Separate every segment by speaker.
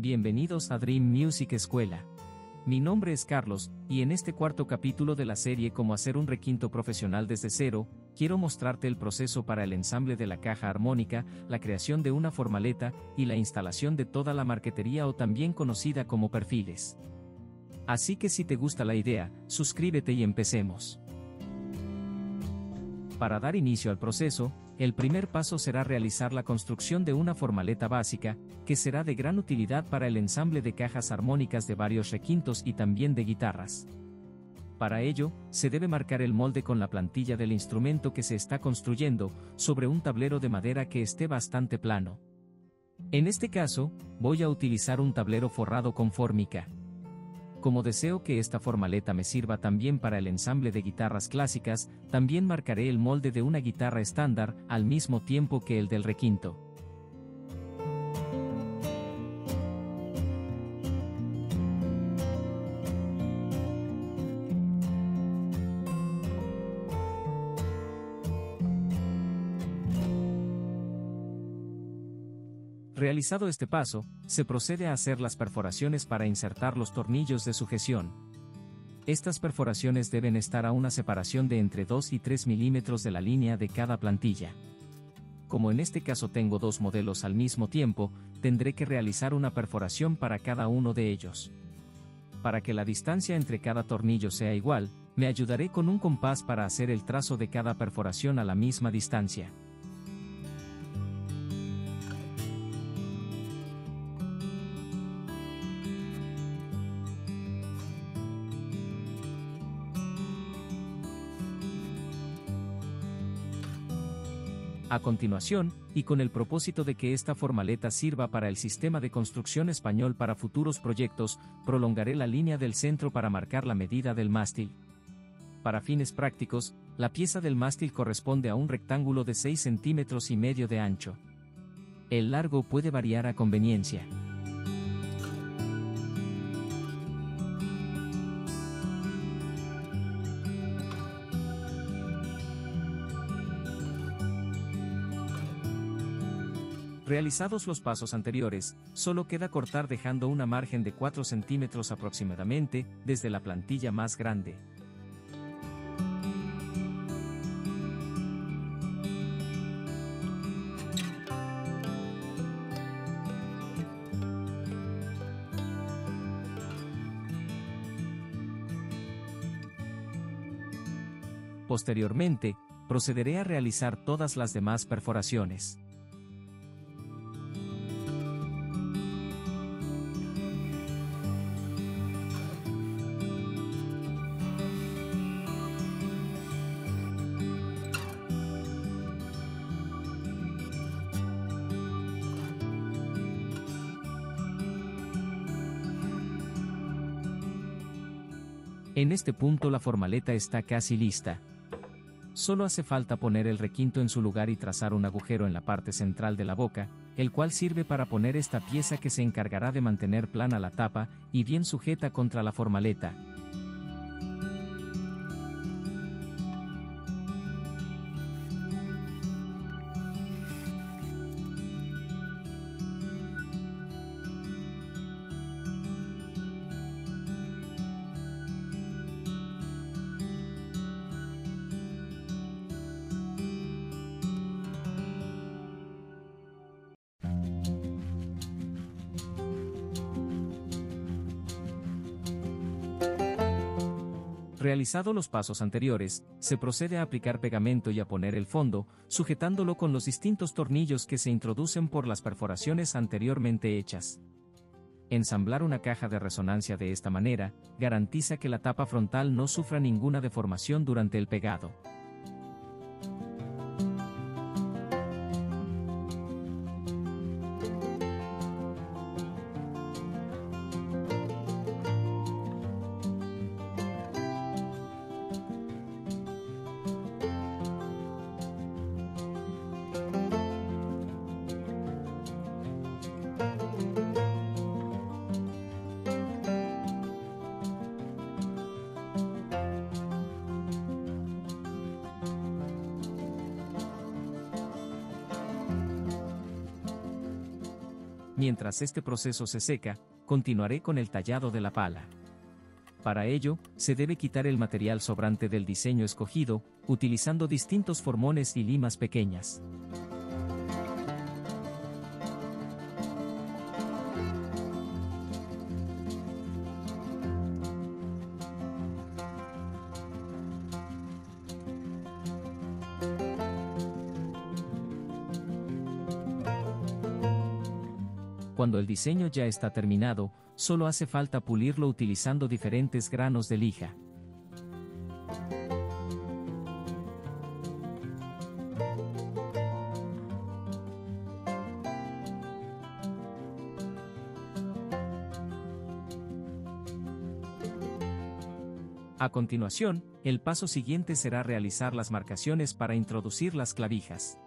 Speaker 1: Bienvenidos a Dream Music Escuela. Mi nombre es Carlos, y en este cuarto capítulo de la serie Cómo hacer un requinto profesional desde cero, quiero mostrarte el proceso para el ensamble de la caja armónica, la creación de una formaleta, y la instalación de toda la marquetería o también conocida como perfiles. Así que si te gusta la idea, suscríbete y empecemos. Para dar inicio al proceso, el primer paso será realizar la construcción de una formaleta básica, que será de gran utilidad para el ensamble de cajas armónicas de varios requintos y también de guitarras. Para ello, se debe marcar el molde con la plantilla del instrumento que se está construyendo, sobre un tablero de madera que esté bastante plano. En este caso, voy a utilizar un tablero forrado con fórmica. Como deseo que esta formaleta me sirva también para el ensamble de guitarras clásicas, también marcaré el molde de una guitarra estándar, al mismo tiempo que el del requinto. Realizado este paso, se procede a hacer las perforaciones para insertar los tornillos de sujeción. Estas perforaciones deben estar a una separación de entre 2 y 3 milímetros de la línea de cada plantilla. Como en este caso tengo dos modelos al mismo tiempo, tendré que realizar una perforación para cada uno de ellos. Para que la distancia entre cada tornillo sea igual, me ayudaré con un compás para hacer el trazo de cada perforación a la misma distancia. A continuación, y con el propósito de que esta formaleta sirva para el sistema de construcción español para futuros proyectos, prolongaré la línea del centro para marcar la medida del mástil. Para fines prácticos, la pieza del mástil corresponde a un rectángulo de 6 centímetros y medio de ancho. El largo puede variar a conveniencia. Realizados los pasos anteriores, solo queda cortar dejando una margen de 4 centímetros aproximadamente, desde la plantilla más grande. Posteriormente, procederé a realizar todas las demás perforaciones. En este punto la formaleta está casi lista. Solo hace falta poner el requinto en su lugar y trazar un agujero en la parte central de la boca, el cual sirve para poner esta pieza que se encargará de mantener plana la tapa y bien sujeta contra la formaleta. Realizado los pasos anteriores, se procede a aplicar pegamento y a poner el fondo, sujetándolo con los distintos tornillos que se introducen por las perforaciones anteriormente hechas. Ensamblar una caja de resonancia de esta manera, garantiza que la tapa frontal no sufra ninguna deformación durante el pegado. Mientras este proceso se seca, continuaré con el tallado de la pala. Para ello, se debe quitar el material sobrante del diseño escogido, utilizando distintos formones y limas pequeñas. Cuando el diseño ya está terminado, solo hace falta pulirlo utilizando diferentes granos de lija. A continuación, el paso siguiente será realizar las marcaciones para introducir las clavijas.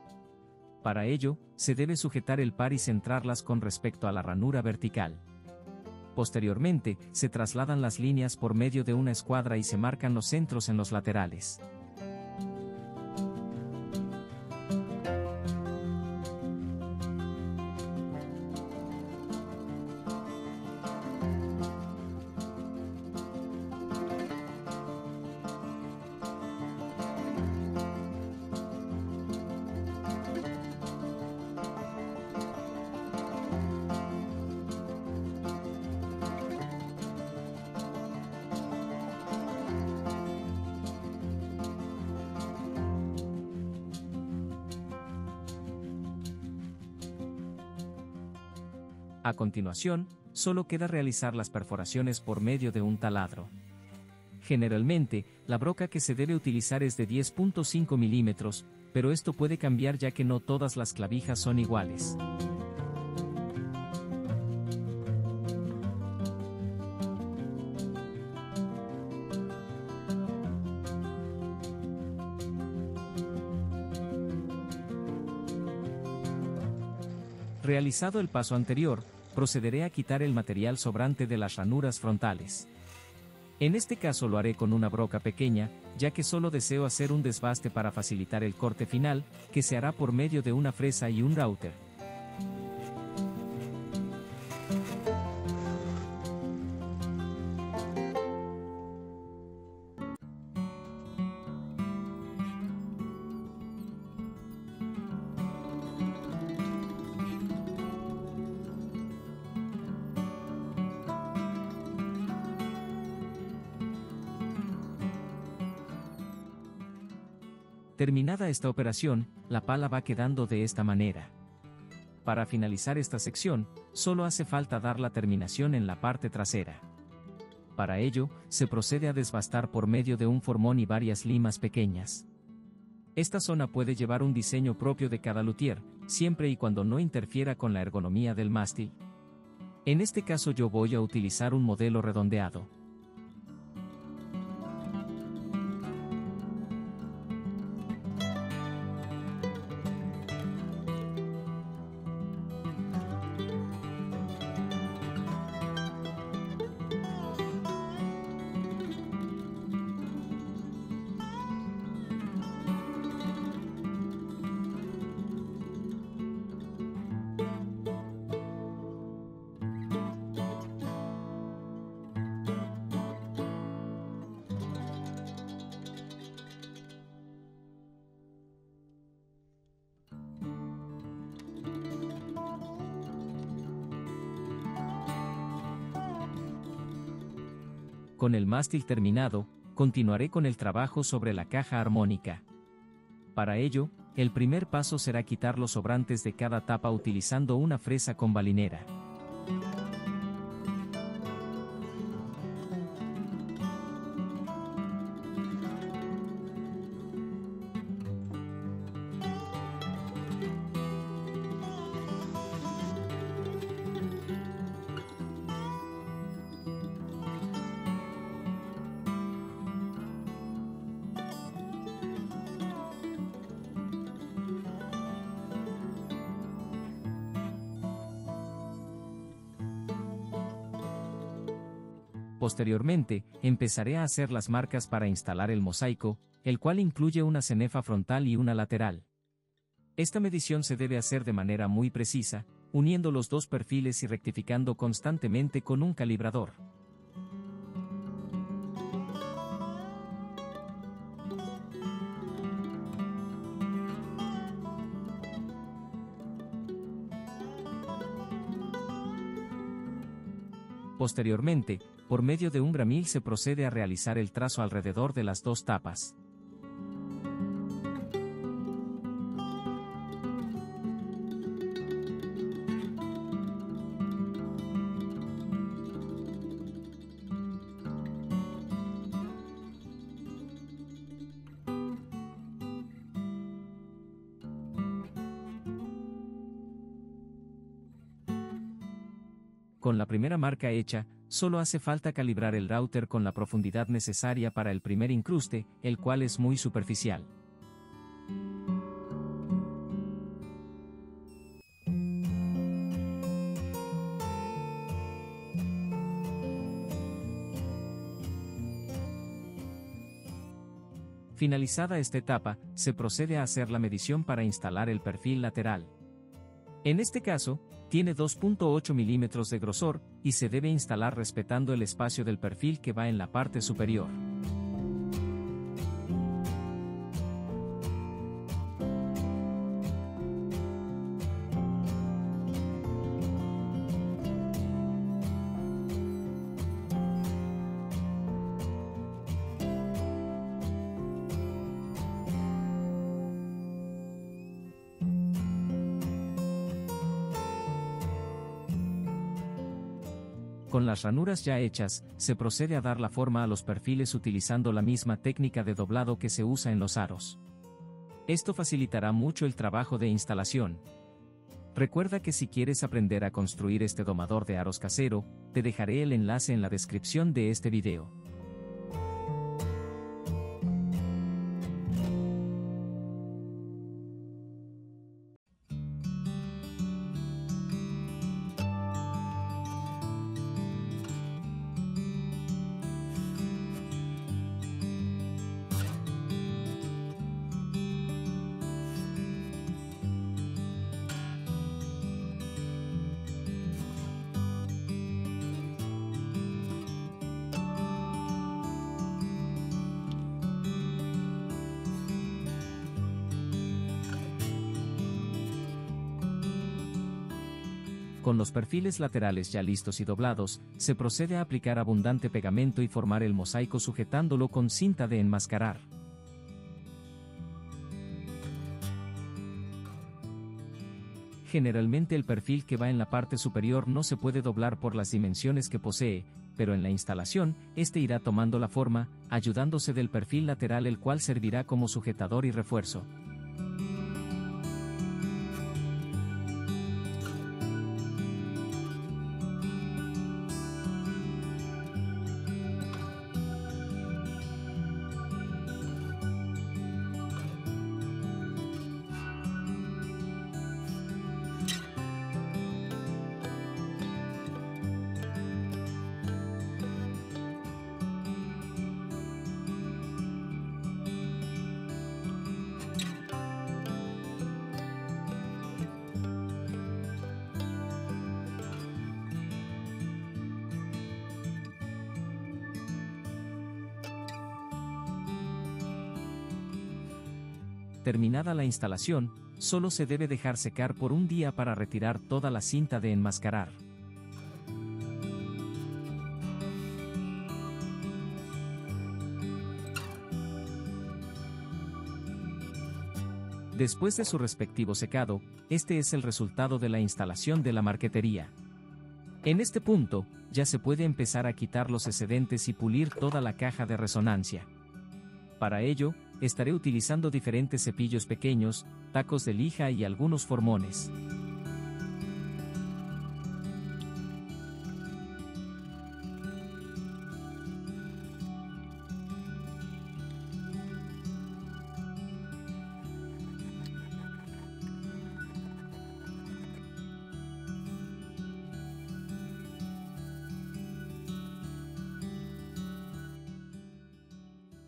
Speaker 1: Para ello, se debe sujetar el par y centrarlas con respecto a la ranura vertical. Posteriormente, se trasladan las líneas por medio de una escuadra y se marcan los centros en los laterales. A continuación, solo queda realizar las perforaciones por medio de un taladro. Generalmente, la broca que se debe utilizar es de 10.5 milímetros, pero esto puede cambiar ya que no todas las clavijas son iguales. Realizado el paso anterior, procederé a quitar el material sobrante de las ranuras frontales. En este caso lo haré con una broca pequeña, ya que solo deseo hacer un desbaste para facilitar el corte final, que se hará por medio de una fresa y un router. Terminada esta operación, la pala va quedando de esta manera. Para finalizar esta sección, solo hace falta dar la terminación en la parte trasera. Para ello, se procede a desbastar por medio de un formón y varias limas pequeñas. Esta zona puede llevar un diseño propio de cada luthier, siempre y cuando no interfiera con la ergonomía del mástil. En este caso yo voy a utilizar un modelo redondeado. Con el mástil terminado, continuaré con el trabajo sobre la caja armónica. Para ello, el primer paso será quitar los sobrantes de cada tapa utilizando una fresa con balinera. Posteriormente, empezaré a hacer las marcas para instalar el mosaico, el cual incluye una cenefa frontal y una lateral. Esta medición se debe hacer de manera muy precisa, uniendo los dos perfiles y rectificando constantemente con un calibrador. Posteriormente, por medio de un gramil se procede a realizar el trazo alrededor de las dos tapas. Con la primera marca hecha, solo hace falta calibrar el router con la profundidad necesaria para el primer incruste, el cual es muy superficial. Finalizada esta etapa, se procede a hacer la medición para instalar el perfil lateral. En este caso, tiene 2.8 milímetros de grosor, y se debe instalar respetando el espacio del perfil que va en la parte superior. Con las ranuras ya hechas, se procede a dar la forma a los perfiles utilizando la misma técnica de doblado que se usa en los aros. Esto facilitará mucho el trabajo de instalación. Recuerda que si quieres aprender a construir este domador de aros casero, te dejaré el enlace en la descripción de este video. Con los perfiles laterales ya listos y doblados, se procede a aplicar abundante pegamento y formar el mosaico sujetándolo con cinta de enmascarar. Generalmente el perfil que va en la parte superior no se puede doblar por las dimensiones que posee, pero en la instalación, este irá tomando la forma, ayudándose del perfil lateral, el cual servirá como sujetador y refuerzo. Terminada la instalación, solo se debe dejar secar por un día para retirar toda la cinta de enmascarar. Después de su respectivo secado, este es el resultado de la instalación de la marquetería. En este punto, ya se puede empezar a quitar los excedentes y pulir toda la caja de resonancia. Para ello, estaré utilizando diferentes cepillos pequeños, tacos de lija y algunos formones.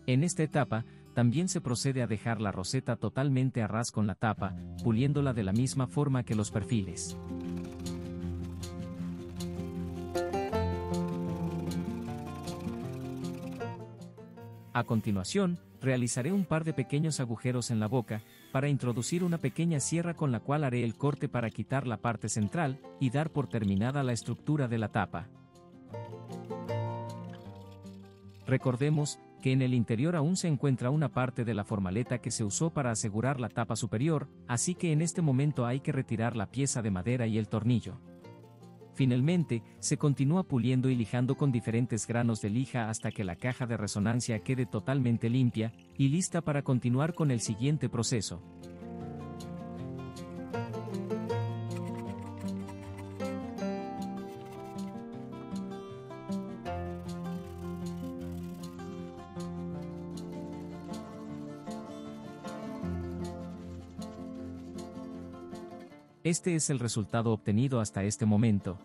Speaker 1: En esta etapa, también se procede a dejar la roseta totalmente a ras con la tapa, puliéndola de la misma forma que los perfiles. A continuación, realizaré un par de pequeños agujeros en la boca, para introducir una pequeña sierra con la cual haré el corte para quitar la parte central, y dar por terminada la estructura de la tapa. Recordemos, que en el interior aún se encuentra una parte de la formaleta que se usó para asegurar la tapa superior, así que en este momento hay que retirar la pieza de madera y el tornillo. Finalmente, se continúa puliendo y lijando con diferentes granos de lija hasta que la caja de resonancia quede totalmente limpia, y lista para continuar con el siguiente proceso. Este es el resultado obtenido hasta este momento.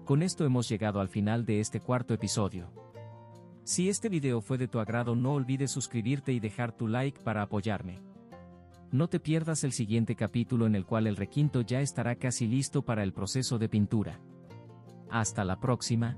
Speaker 1: Con esto hemos llegado al final de este cuarto episodio. Si este video fue de tu agrado, no olvides suscribirte y dejar tu like para apoyarme. No te pierdas el siguiente capítulo en el cual el requinto ya estará casi listo para el proceso de pintura. Hasta la próxima.